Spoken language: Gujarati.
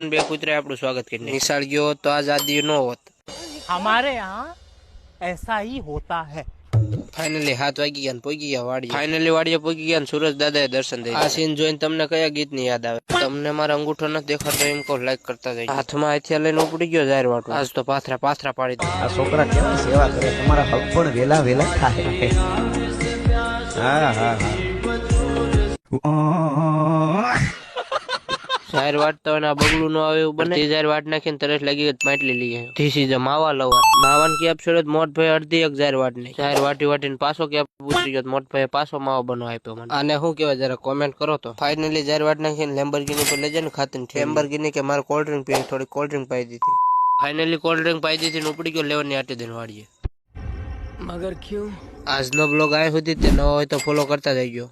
બે કૂતરે આપણું સ્વાગત કરીને નિશાળ ગયો તો આઝાદી ન હોત। हमारे यहाँ ऐसा ही होता है। ફાઇનલી 7 વાગી ગયા ને પોગી ગયા વાડીએ। ફાઇનલી વાડીએ પોગી ગયા ને સૂરજ દાદાએ દર્શન દઈ। આ સીન જોઈને તમને કયા ગીતની યાદ આવે? તમને મારા અંગૂઠો નથી દેખાતો એમ કહો, લાઈક કરતા જજો। હાથમાં હથિયાર લઈને ઉપડી ગયો જાહેર વાટો। આજ તો પાથરા પાડી દે। આ છોકરા કેવી સેવા કરે, તમારા હક પણ વેલા વેલા થાય। હા હા જાહેર વાટતા હોય ને આ બગડું ન આવે એવું બને। જાહેર વાટ નાખીને તરત લાગી ગઈ માટલી લઈએ। ધીસ ઇઝ માવા લવર। માવાન કેપ છોડ્યો મોટભાઈ અડધી એક જાહેર વાટ નહીં। જાહેર વાટીને પાછો કેપ ઉતરી ગયો, મોટભાઈ પાછો માવો બનો આપ્યો મને। આને શું કહેવાય જરા કોમેન્ટ કરો તો। ફાઇનલી જાહેર વાટ નાખીને લેમ્બોર્ગિની પર લઈ જાય ને ખાતી લેમ્બોર્ગિની કે મારે કોલ્ડ ડ્રિંક પીવી, થોડી કોલ્ડ ડ્રિંક પાઈ દીધી। ફાઇનલી કોલ્ડ ડ્રિંક પાઈ દીધી ને ઉપડી ગયો લેવરની આટી દઈને વાડીએ। मगर क्यों? આજનો બ્લોગ આ સુધી તે નવો હોય તો ફોલો કરતા જઈજો।